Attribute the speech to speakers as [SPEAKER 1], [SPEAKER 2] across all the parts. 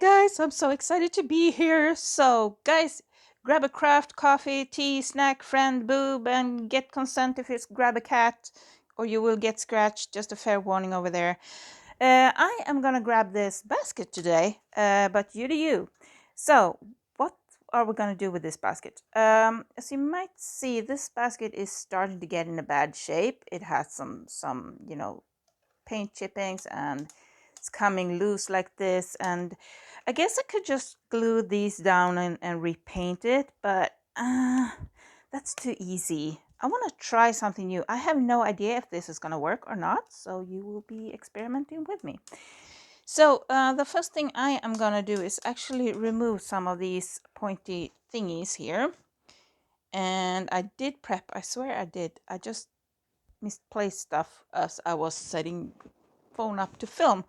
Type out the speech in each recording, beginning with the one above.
[SPEAKER 1] Guys, I'm so excited to be here. So guys, grab a craft, coffee, tea, snack, friend, boob, and get consent if it's grab a cat or you will get scratched. Just a fair warning over there. I am gonna grab this basket today, but you do you. So what are we gonna do with this basket? As you might see, this basket is starting to get in a bad shape. It has some paint chippings and it's coming loose like this, and I guess I could just glue these down and repaint it, but that's too easy. I want to try something new. I have no idea if this is going to work or not, so you will be experimenting with me. So the first thing I am going to do is actually remove some of these pointy thingies here. And I did prep, I swear I did. I just misplaced stuff as I was setting phone up to film,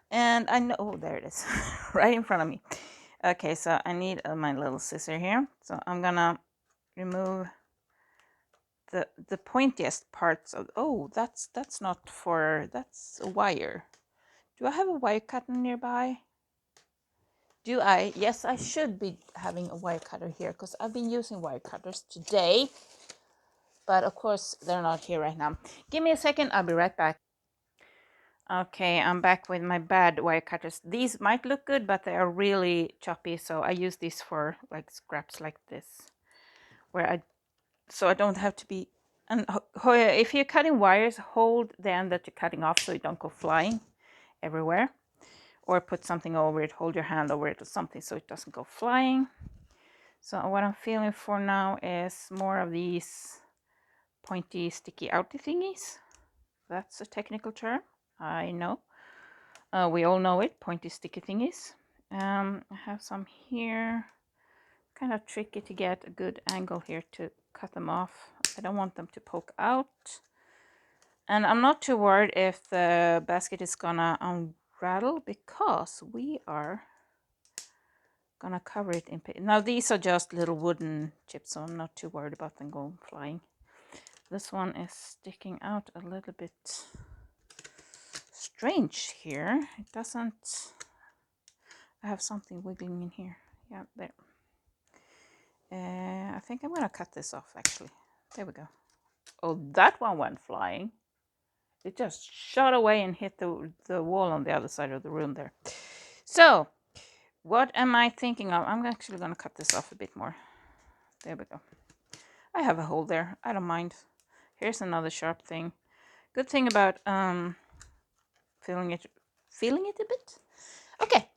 [SPEAKER 1] and I know, oh, there it is, right in front of me. Okay, so I need my little scissor here, so I'm gonna remove the pointiest parts of, oh, that's not for, that's a wire. Do I have a wire cutter nearby? Do I? Yes, I should be having a wire cutter here because I've been using wire cutters today, but of course they're not here right now. Give me a second, I'll be right back. Okay, I'm back with my bad wire cutters. These might look good, but they are really choppy, so I use these for like scraps like this, where so I don't have to be. And if you're cutting wires, hold the end that you're cutting off so you don't go flying everywhere, or put something over it. Hold your hand over it or something so it doesn't go flying. So what I'm feeling for now is more of these pointy, sticky, outy thingies. That's a technical term, I know. We all know it, pointy sticky thingies. I have some here. Kind of tricky to get a good angle here to cut them off. I don't want them to poke out. And I'm not too worried if the basket is gonna unravel because we are gonna cover it in paint. Now these are just little wooden chips, so I'm not too worried about them going flying. This one is sticking out a little bit strange here. It doesn't. I have something wiggling in here. Yeah, there. I think I'm gonna cut this off actually. There we go. Oh, that one went flying. It just shot away and hit the wall on the other side of the room there. So, what am I thinking of? I'm actually gonna cut this off a bit more. There we go. I have a hole there. I don't mind. Here's another sharp thing. Good thing about feeling it a bit. Okay.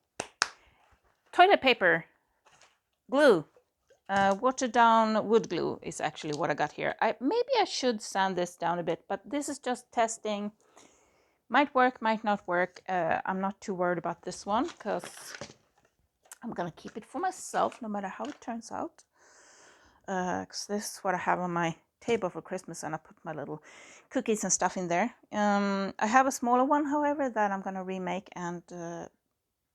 [SPEAKER 1] Toilet paper, glue. Watered down wood glue is actually what I got here. Maybe I should sand this down a bit, but this is just testing. Might work, might not work. I'm not too worried about this one because I'm gonna keep it for myself no matter how it turns out. Because this is what I have on my table for Christmas, and I put my little cookies and stuff in there. I have a smaller one, however, that I'm gonna remake and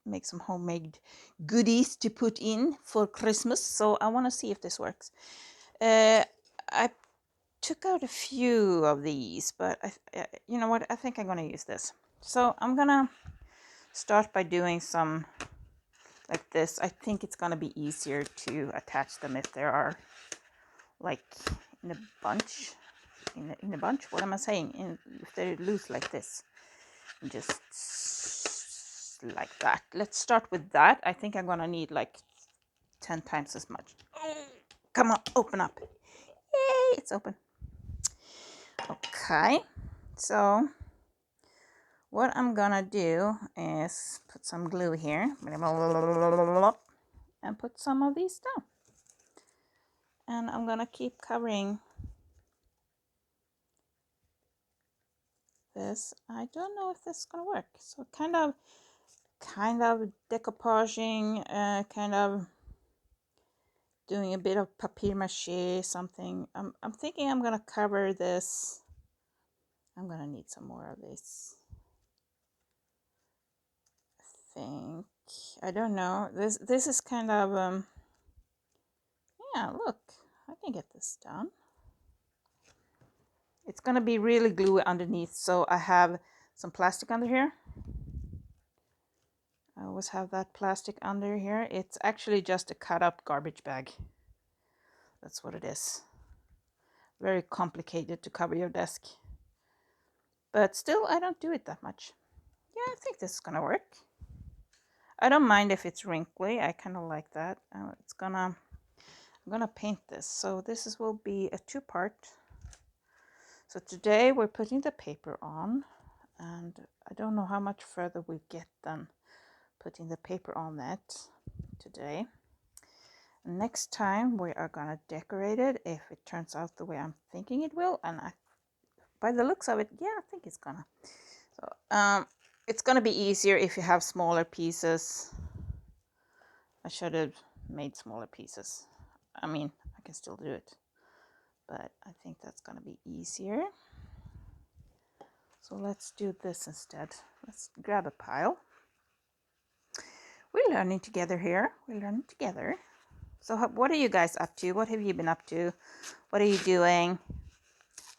[SPEAKER 1] make some homemade goodies to put in for Christmas. So I want to see if this works. I took out a few of these, but you know what? I think I'm gonna use this. So I'm gonna start by doing some like this. I think it's gonna be easier to attach them if there are like in a bunch. In a bunch. What am I saying? If they're loose like this, just like that. Let's start with that. I think I'm gonna need like 10 times as much. Oh, come on, open up. Yay, it's open. Okay, so what I'm gonna do is put some glue here and put some of these down. And I'm gonna keep covering this. I don't know if this is gonna work. So kind of decoupaging, kind of doing a bit of papier mache, something. I'm thinking I'm gonna cover this. I'm gonna need some more of this. I don't know. This is kind of yeah, look, I can get this done. It's gonna be really gluey underneath, so I have some plastic under here. I always have that plastic under here. It's actually just a cut up garbage bag. That's what it is. Very complicated to cover your desk. But still, I don't do it that much. Yeah, I think this is gonna work. I don't mind if it's wrinkly. I kind of like that. I'm gonna paint this. So this will be a two-part. So today we're putting the paper on, and I don't know how much further we get than putting the paper on that today. Next time we are gonna decorate it if it turns out the way I'm thinking it will, and by the looks of it, yeah, I think it's gonna. So it's gonna be easier if you have smaller pieces. I should have made smaller pieces. I mean, I can still do it, but I think that's gonna be easier. So let's do this instead. Let's grab a pile. We're learning together here. We're learning together. So what are you guys up to? What have you been up to? What are you doing?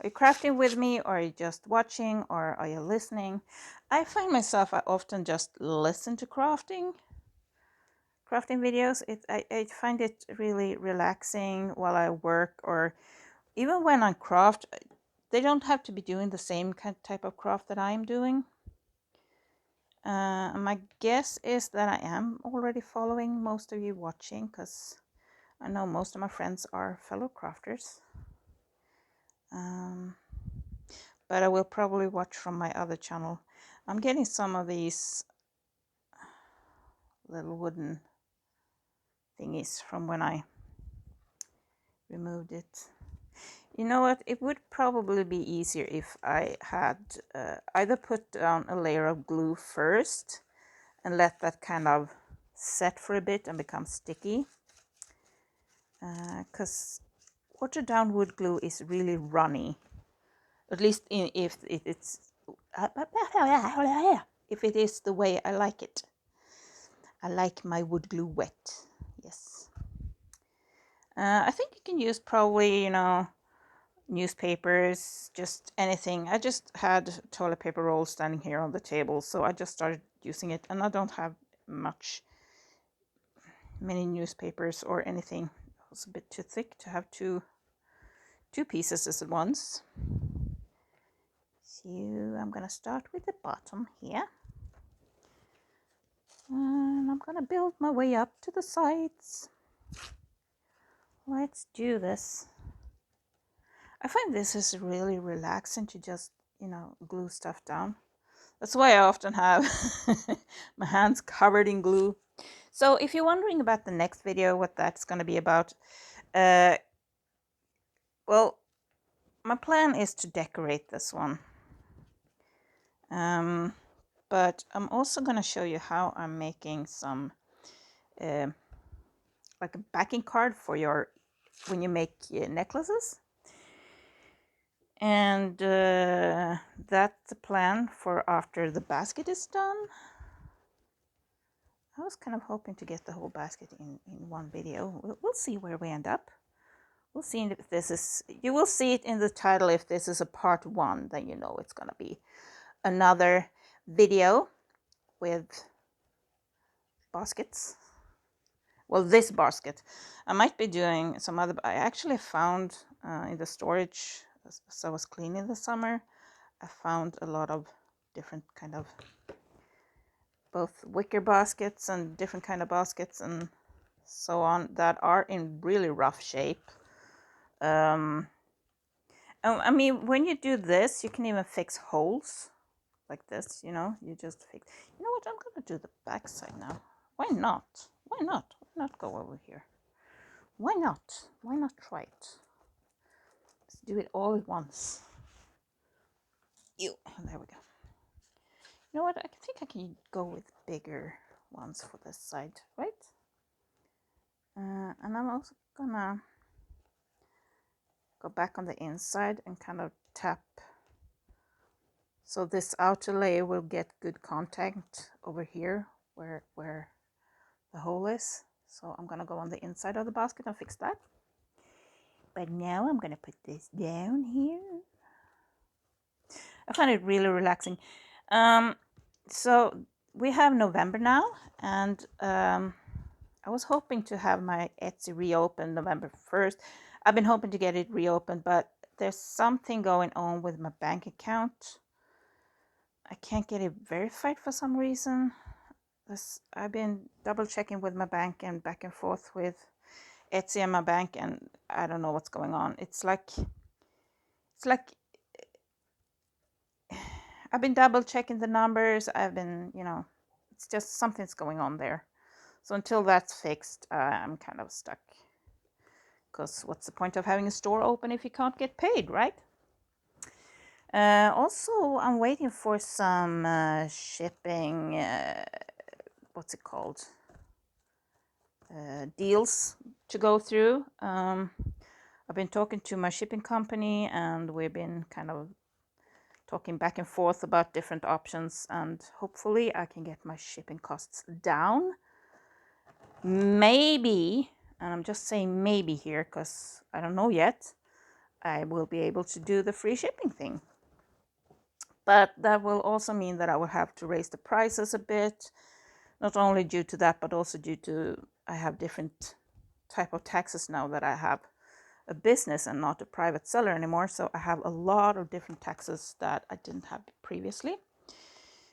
[SPEAKER 1] Are you crafting with me, or are you just watching, or are you listening? I find myself, I often just listen to crafting videos. I find it really relaxing while I work, or even when I craft. They don't have to be doing the same type of craft that I'm doing. My guess is that I am already following most of you watching, because I know most of my friends are fellow crafters. But I will probably watch from my other channel. I'm getting some of these little wooden thingies from when I removed it. You know what? It would probably be easier if I had either put down a layer of glue first and let that kind of set for a bit and become sticky. Because watered down wood glue is really runny. At least if it is the way I like it. I like my wood glue wet. Yes. I think you can use probably, newspapers, just anything. I just had toilet paper rolls standing here on the table, so I just started using it, and I don't have many newspapers or anything. It was a bit too thick to have two pieces at once. So I'm gonna start with the bottom here, and I'm gonna build my way up to the sides. Let's do this. I find this is really relaxing to just, glue stuff down. That's why I often have my hands covered in glue. So if you're wondering about the next video, what that's going to be about, well, my plan is to decorate this one. But I'm also going to show you how I'm making some, like a backing card for when you make necklaces. And that's the plan for after the basket is done. I was kind of hoping to get the whole basket in one video. We'll see where we end up. We'll see if this is, you will see it in the title. If this is a part 1, then you know it's going to be another video with baskets. Well, this basket. I might be doing some other, I actually found in the storage, as I was cleaning this summer, I found a lot of different kind of both wicker baskets and different kind of baskets and so on that are in really rough shape. I mean, when you do this, you can even fix holes like this, you just fix. You know what? I'm gonna do the back side now. Why not? Why not? Why not go over here? Why not? Why not try it? Let's do it all at once. There we go. You know what? I think I can go with bigger ones for this side, right? And I'm also gonna go back on the inside and kind of tap so this outer layer will get good contact over here where the hole is. So I'm gonna go on the inside of the basket and fix that. But now I'm gonna put this down here. I find it really relaxing. So we have November now, and I was hoping to have my Etsy reopened November 1st. I've been hoping to get it reopened, but there's something going on with my bank account. I can't get it verified for some reason. I've been double checking with my bank and back and forth with Etsy and my bank, and I don't know what's going on. It's like I've been double checking the numbers. I've been, it's just something's going on there. So until that's fixed, I'm kind of stuck. Because what's the point of having a store open if you can't get paid, right? Also, I'm waiting for some shipping, what's it called? Deals to go through. I've been talking to my shipping company, and we've been kind of talking back and forth about different options, and hopefully I can get my shipping costs down. Maybe, and I'm just saying maybe here because I don't know yet, I will be able to do the free shipping thing. But that will also mean that I will have to raise the prices a bit, not only due to that, but also due to I have different type of taxes now that I have a business and not a private seller anymore. So I have a lot of different taxes that I didn't have previously.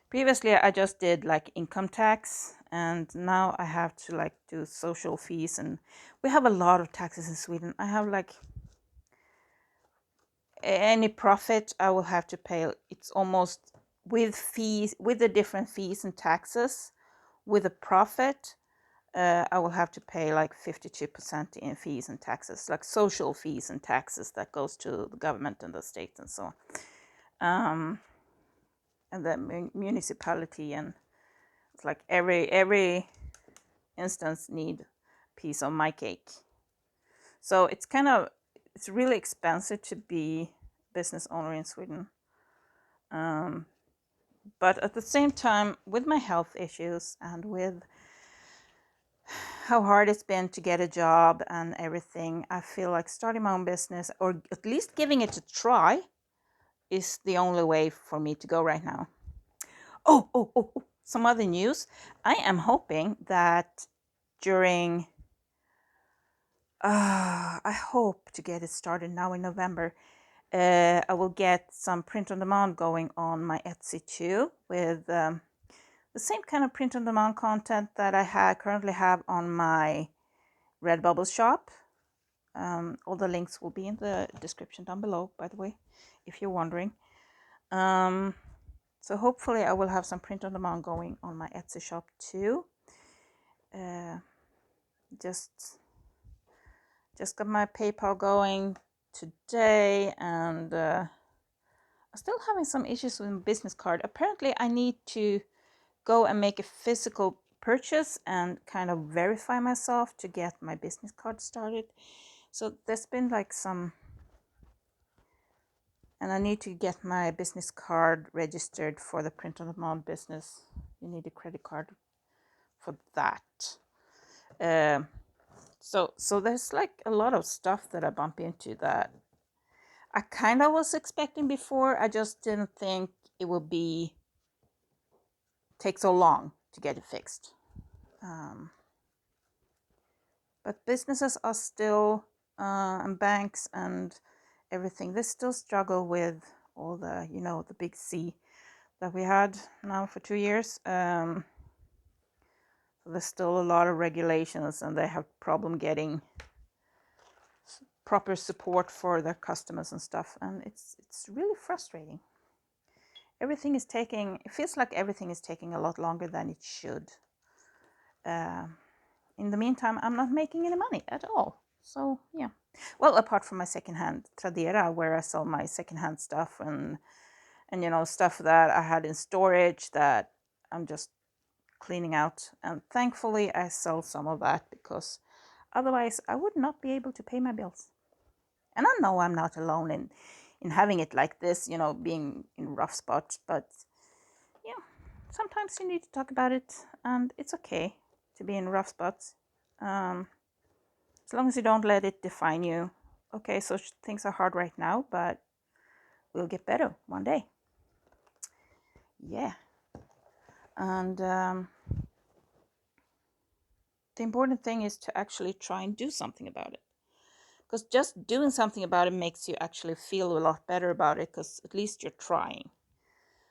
[SPEAKER 1] Previously, I just did like income tax, and now I have to like do social fees, and we have a lot of taxes in Sweden. I have like any profit I will have to pay. It's almost with fees, with the different fees and taxes, with a profit, I will have to pay like 52% in fees and taxes, like social fees and taxes that goes to the government and the state and so on. And the municipality, and it's like every instance need a piece of my cake. So it's really expensive to be business owner in Sweden. But at the same time, with my health issues and with how hard it's been to get a job and everything, I feel like starting my own business, or at least giving it a try, is the only way for me to go right now. Oh, some other news. I am hoping that during, I hope to get it started now in November. I will get some print on demand going on my Etsy too, with the same kind of print on demand content that I currently have on my RedBubble shop. All the links will be in the description down below, by the way, if you're wondering. So hopefully I will have some print on demand going on my Etsy shop too. Just got my PayPal going today, and I'm still having some issues with my business card. Apparently I need to go and make a physical purchase and kind of verify myself to get my business card started. So there's been like some, and I need to get my business card registered for the print on demand business. You need a credit card for that. So there's like a lot of stuff that I bump into that I kind of was expecting before. I just didn't think it would take so long to get it fixed. But businesses are still, and banks and everything, they still struggle with all the, the big C that we had now for 2 years. So there's still a lot of regulations, and they have problem getting proper support for their customers and stuff, and it's really frustrating. It feels like everything is taking a lot longer than it should. In the meantime, I'm not making any money at all. So yeah, well, apart from my secondhand Tradera, where I sell my secondhand stuff and stuff that I had in storage that I'm just cleaning out, and thankfully I sell some of that, because otherwise I would not be able to pay my bills. And I know I'm not alone in having it like this, being in rough spots, but sometimes you need to talk about it, and it's okay to be in rough spots, as long as you don't let it define you. Okay, so things are hard right now, but we'll get better one day. Yeah. And the important thing is to actually try and do something about it, because just doing something about it makes you actually feel a lot better about it, because at least you're trying,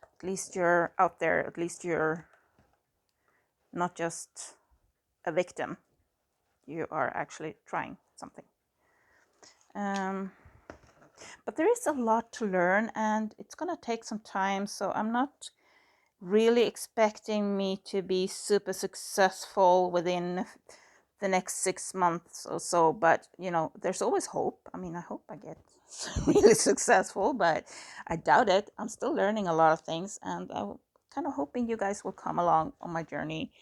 [SPEAKER 1] at least you're out there, at least you're not just a victim, you are actually trying something. But there is a lot to learn, and it's gonna take some time, so I'm not really expecting me to be super successful within the next 6 months or so, but you know, there's always hope. I mean, I hope I get really successful, but I doubt it. I'm still learning a lot of things, and I'm kind of hoping you guys will come along on my journey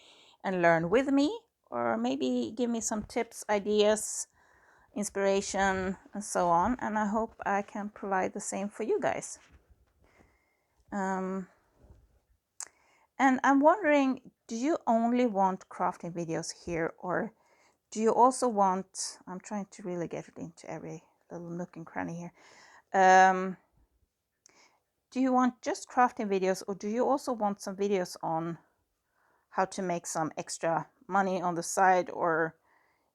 [SPEAKER 1] and learn with me, or maybe give me some tips, ideas, inspiration, and so on. And I hope I can provide the same for you guys. And I'm wondering, do you only want crafting videos here, or do you also want, I'm trying to really get it into every little nook and cranny here. Do you want just crafting videos, or do you also want some videos on how to make some extra money on the side, or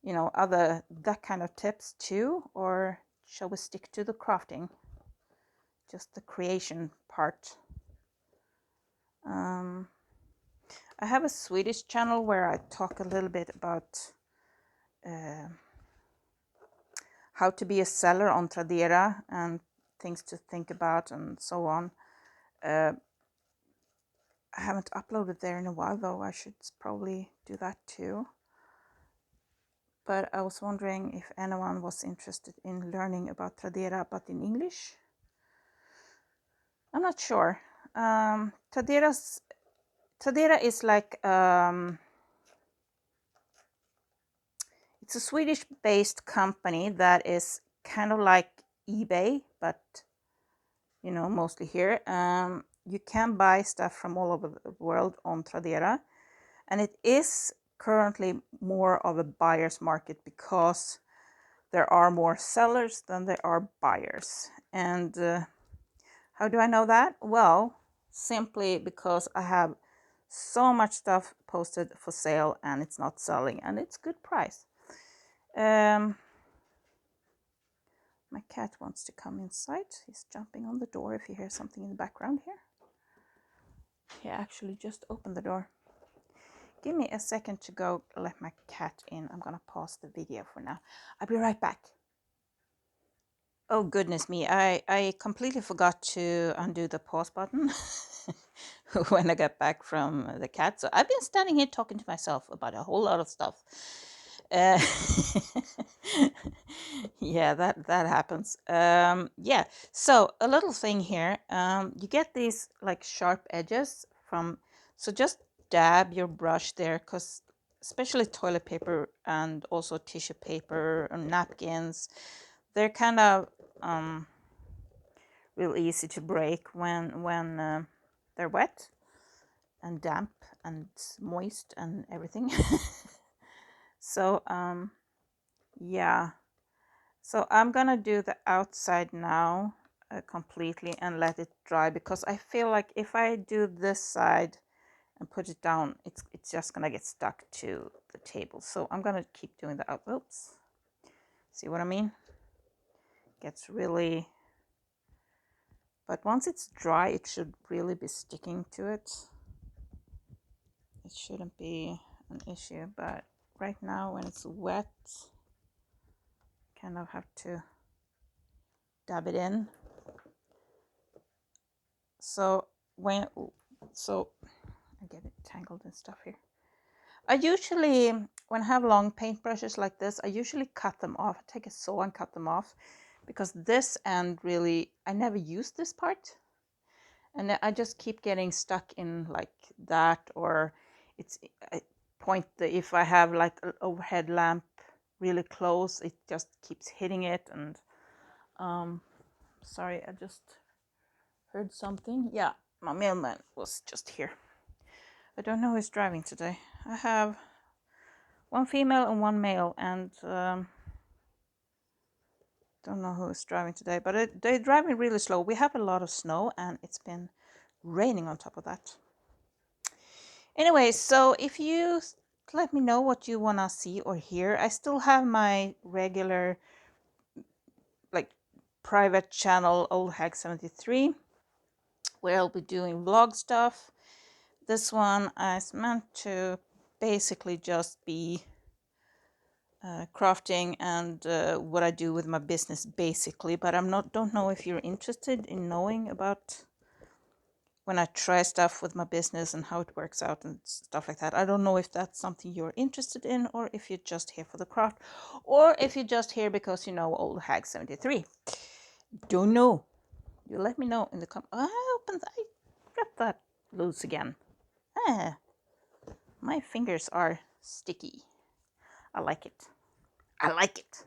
[SPEAKER 1] you know, other that kind of tips too? Or shall we stick to the crafting, just the creation part? I have a Swedish channel where I talk a little bit about how to be a seller on Tradera and things to think about and so on. I haven't uploaded there in a while, though. I should probably do that too. But I was wondering if anyone was interested in learning about Tradera, but in English. I'm not sure. Tradera is like it's a Swedish-based company that is kind of like eBay, but you know, mostly here. You can buy stuff from all over the world on Tradera, and it is currently more of a buyer's market because there are more sellers than there are buyers. And how do I know that? Well, simply because I have so much stuff posted for sale and it's not selling, and it's good price. My cat wants to come inside. He's jumping on the door if you hear something in the background here. He actually just opened the door. Give me a second to go let my cat in. I'm gonna pause the video for now. I'll be right back. Oh goodness me, I completely forgot to undo the pause button when I got back from the cat. So I've been standing here talking to myself about a whole lot of stuff. Uh, yeah, that happens. Yeah, so a little thing here. You get these like sharp edges from, so just dab your brush there, because especially toilet paper and also tissue paper and napkins, they're kind of real easy to break when they're wet and damp and moist and everything. So yeah, so I'm gonna do the outside now completely and let it dry, because I feel like if I do this side and put it down, it's just gonna get stuck to the table. So I'm gonna keep doing the oops, see what I mean? Gets really, but once it's dry, it should really be sticking to it. It shouldn't be an issue, but right now when it's wet, kind of have to dab it in. So I get it tangled and stuff here. I usually, when I have long paintbrushes like this, I usually cut them off. I take a saw and cut them off, because this end really, I never use this part. And I just keep getting stuck in like that, or it's I point the, if I have like an overhead lamp really close, it just keeps hitting it. And sorry, I just heard something. Yeah, my mailman was just here. I don't know who's driving today. I have one female and one male, and don't know who is driving today, but they're driving really slow. We have a lot of snow and it's been raining on top of that. Anyway, so if you let me know what you want to see or hear, I still have my regular, like, private channel, Old Hag 73, where I'll be doing vlog stuff. This one is meant to basically just be crafting and what I do with my business, basically. But don't know if you're interested in knowing about when I try stuff with my business and how it works out and stuff like that. I don't know if that's something you're interested in, or if you're just here for the craft, or if you're just here because you know Old Hag 73. Don't know. You let me know in the I got that loose again. Ah, my fingers are sticky. I like it. I like it.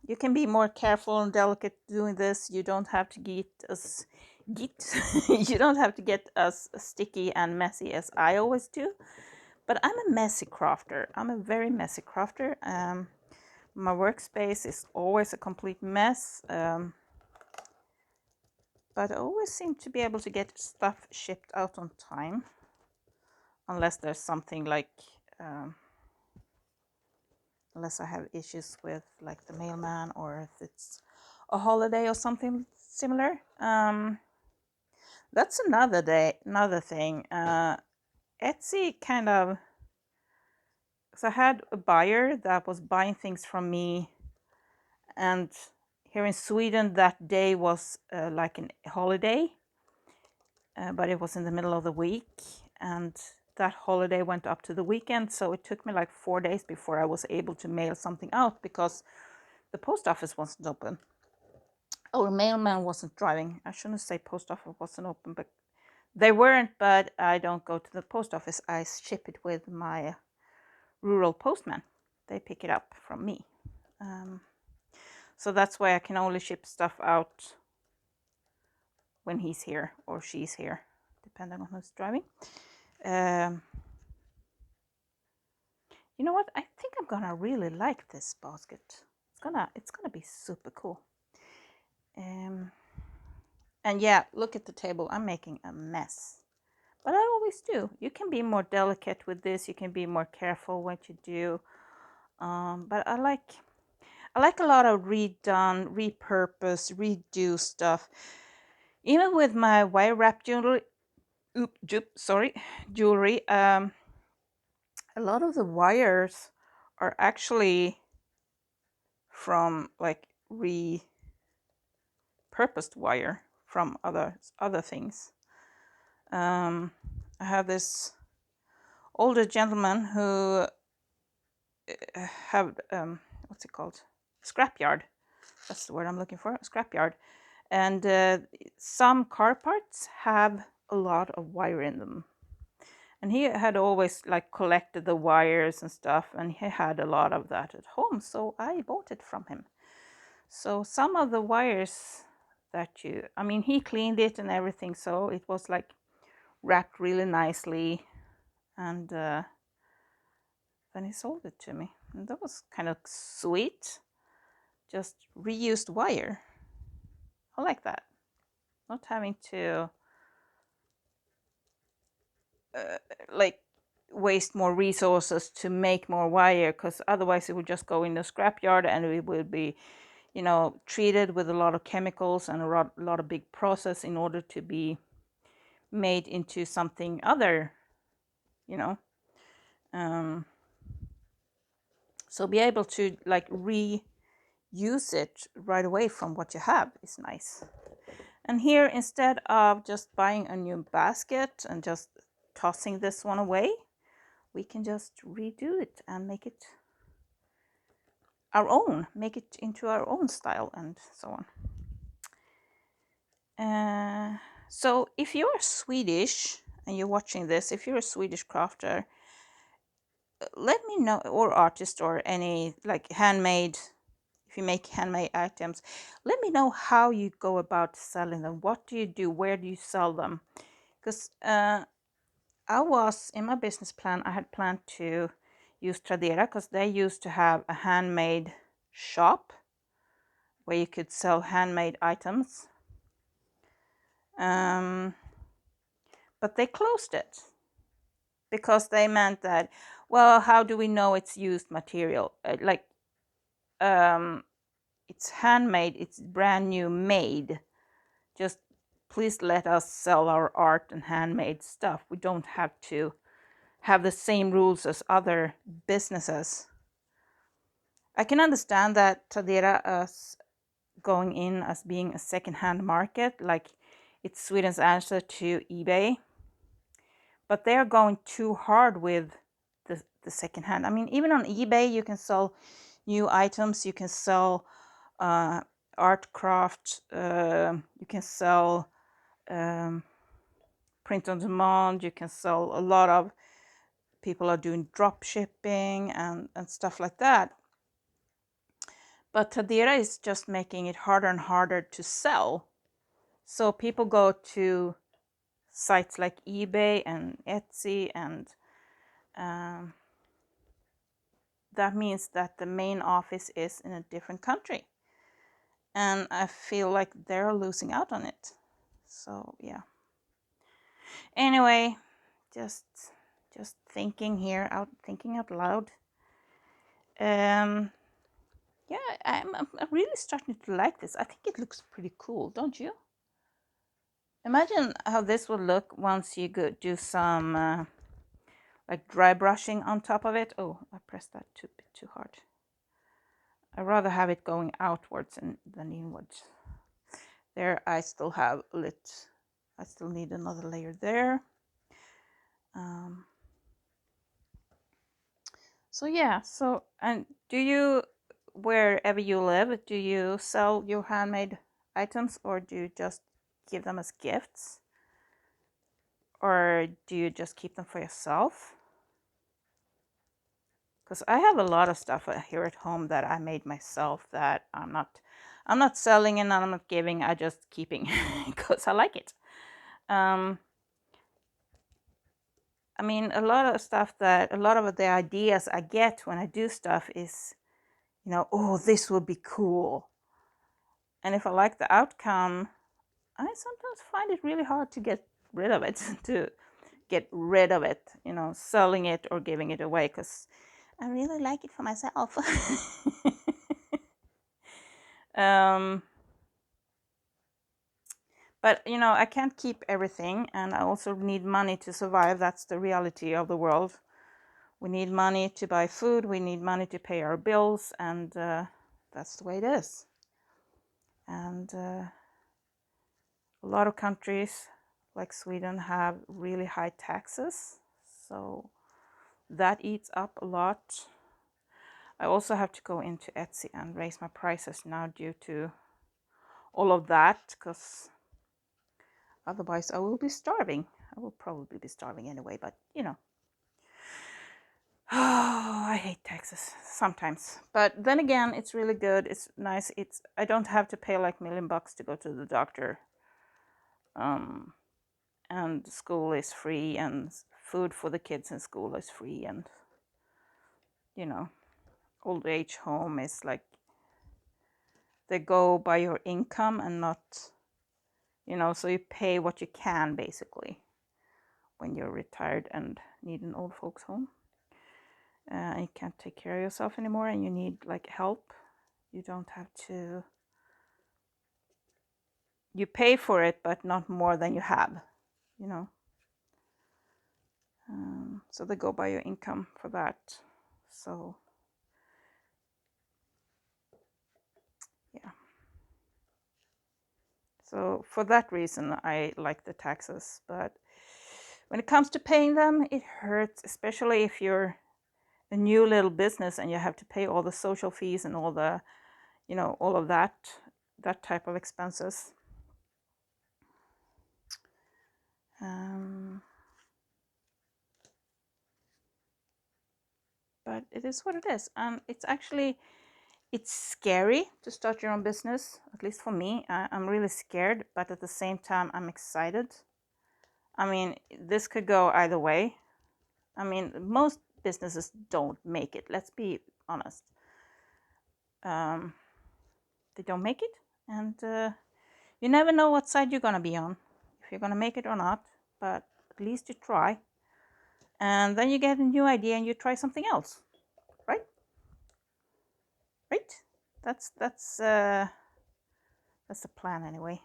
[SPEAKER 1] You can be more careful and delicate doing this. You don't have to get as you don't have to get as sticky and messy as I always do. But I'm a messy crafter. I'm a very messy crafter. My workspace is always a complete mess. But I always seem to be able to get stuff shipped out on time, unless there's something like unless I have issues with like the mailman, or if it's a holiday or something similar. That's another thing. Etsy kind of, so I had a buyer that was buying things from me, and here in Sweden that day was like a holiday, but it was in the middle of the week, and that holiday went up to the weekend, so it took me like 4 days before I was able to mail something out because the post office wasn't open. Or mailman wasn't driving. I shouldn't say post office wasn't open, but they weren't. But I don't go to the post office. I ship it with my rural postman. They pick it up from me. So that's why I can only ship stuff out when he's here or she's here, depending on who's driving. You know what? I think I'm gonna really like this basket. It's gonna be super cool. And yeah, look at the table. I'm making a mess, but I always do. You can be more delicate with this. You can be more careful what you do. But I like a lot of redone, repurpose, redo stuff. Even with my wire wrap jewelry, jewelry. A lot of the wires are actually from like repurposed wire from other things. I have this older gentleman who have what's it called? Scrapyard. That's the word I'm looking for. Scrapyard. And some car parts have a lot of wire in them. And he had always like collected the wires and stuff, and he had a lot of that at home, so I bought it from him. So some of the wires that he cleaned it and everything, so it was like wrapped really nicely, and then he sold it to me, and that was kind of sweet. Just reused wire. I like that. Not having to like waste more resources to make more wire, because otherwise it would just go in the scrapyard and it would be treated with a lot of chemicals and a lot of big process in order to be made into something other, so be able to like reuse it right away from what you have is nice. And here, instead of just buying a new basket and just tossing this one away, we can just redo it and make it our own, make it into our own style and so on. So if you're Swedish and you're watching this, if you're a Swedish crafter, let me know, or artist, or any like handmade, if you make handmade items, let me know how you go about selling them. What do you do? Where do you sell them? Because I was, in my business plan, I had planned to use Tradera, because they used to have a handmade shop where you could sell handmade items. But they closed it. because they meant that, well, how do we know it's used material? Um, it's handmade, it's brand new made. Just please let us sell our art and handmade stuff. We don't have to have the same rules as other businesses. I can understand that Tradera is going in as being a second-hand market, like it's Sweden's answer to eBay, but they are going too hard with the second-hand. I mean, even on eBay, you can sell new items, you can sell art craft, you can sell print on demand, you can sell a lot of people are doing drop shipping and stuff like that. But Tradera is just making it harder and harder to sell. So people go to sites like eBay and Etsy, and that means that the main office is in a different country. And I feel like they're losing out on it. So yeah. Anyway, just thinking here, thinking out loud. Yeah, I'm really starting to like this. I think it looks pretty cool, don't you? Imagine how this would look once you go do some like dry brushing on top of it. Oh, I pressed that a bit too hard. I'd rather have it going outwards than inwards. There, I still have lit. I still need another layer there. So yeah, and do you, wherever you live, do you sell your handmade items, or do you just give them as gifts? Or do you just keep them for yourself? Because I have a lot of stuff here at home that I made myself that I'm not selling and I'm not giving, I just keeping because I like it. I mean, a lot of the ideas I get when I do stuff is, oh, this would be cool. And if I like the outcome, I sometimes find it really hard to get rid of it, selling it or giving it away, because I really like it for myself. But I can't keep everything, and I also need money to survive. That's the reality of the world. We need money to buy food, we need money to pay our bills, and that's the way it is. And a lot of countries like Sweden have really high taxes, so that eats up a lot. I also have to go into Etsy and raise my prices now due to all of that, because otherwise I will be starving. I will probably be starving anyway, but oh, I hate taxes sometimes. But then again, it's really good. It's nice. I don't have to pay like $1,000,000 to go to the doctor. And school is free, and food for the kids in school is free, and old age home is like they go by your income and not, so you pay what you can basically when you're retired and need an old folks home. You can't take care of yourself anymore and you need like help. You don't have to, you pay for it, but not more than you have, so they go by your income for that. So yeah. So for that reason, I like the taxes, but when it comes to paying them, it hurts, especially if you're a new little business and you have to pay all the social fees and all the, all of that type of expenses. But it is what it is. And it's scary to start your own business, at least for me. I'm really scared, but at the same time, I'm excited. I mean, this could go either way. I mean, most businesses don't make it. Let's be honest. They don't make it, and you never know what side you're gonna be on, if you're gonna make it or not. But at least you try. and then you get a new idea and you try something else, right? Right? That's the plan anyway.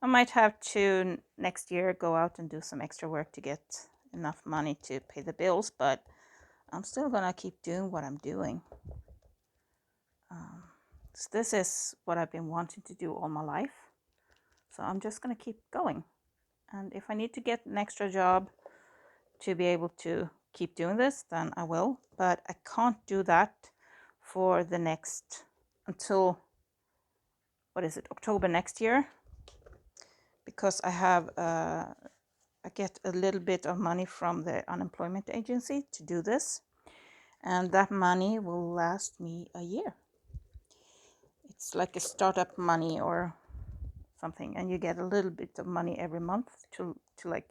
[SPEAKER 1] I might have to next year go out and do some extra work to get enough money to pay the bills, but I'm still gonna keep doing what I'm doing. So this is what I've been wanting to do all my life, so I'm just gonna keep going. And if I need to get an extra job to be able to keep doing this, then I will, but I can't do that for the next until, what is it, October next year, because I have I get a little bit of money from the unemployment agency to do this, and that money will last me a year. It's like a startup money or something, and you get a little bit of money every month to like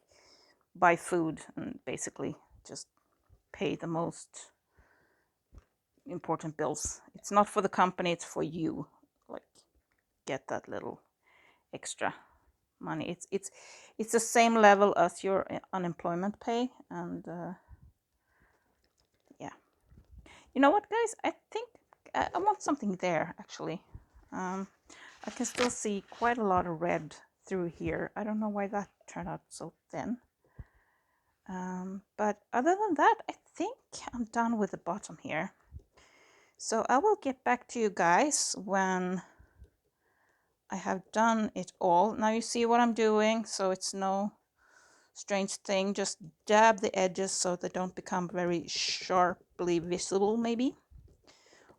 [SPEAKER 1] buy food and basically just pay the most important bills. It's not for the company, it's for you, like get that little extra money. It's the same level as your unemployment pay. And yeah, you know what, guys, I think I want something there actually. I can still see quite a lot of red through here. I don't know why that turned out so thin. But other than that, I think I'm done with the bottom here. So I will get back to you guys when I have done it all. Now you see what I'm doing, so it's no strange thing. Just dab the edges so they don't become very sharply visible, maybe.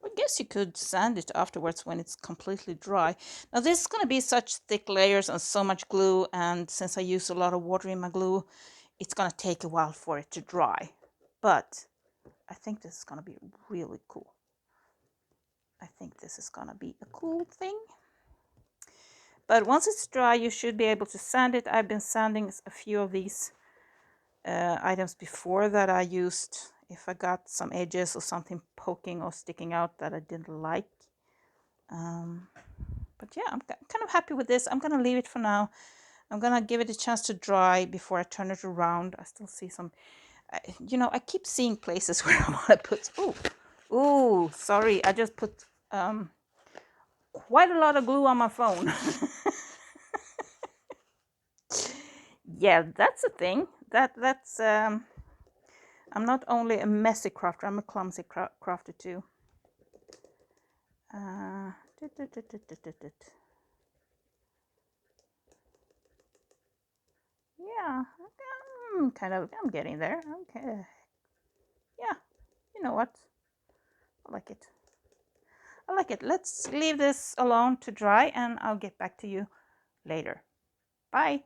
[SPEAKER 1] I guess you could sand it afterwards when it's completely dry. Now this is going to be such thick layers and so much glue, and since I use a lot of water in my glue, it's going to take a while for it to dry. But I think this is going to be really cool. I think this is going to be a cool thing. But once it's dry, you should be able to sand it. I've been sanding a few of these items before that I used if I got some edges or something poking or sticking out that I didn't like. But yeah, I'm kind of happy with this. I'm going to leave it for now. I'm going to give it a chance to dry before I turn it around. I still see some, you know, I keep seeing places where I want to put, ooh, sorry. I just put quite a lot of glue on my phone. Yeah, that's a thing. That's I'm not only a messy crafter, I'm a clumsy crafter too. Yeah, I'm getting there. Okay. Yeah, you know what? I like it. I like it. Let's leave this alone to dry and I'll get back to you later. Bye.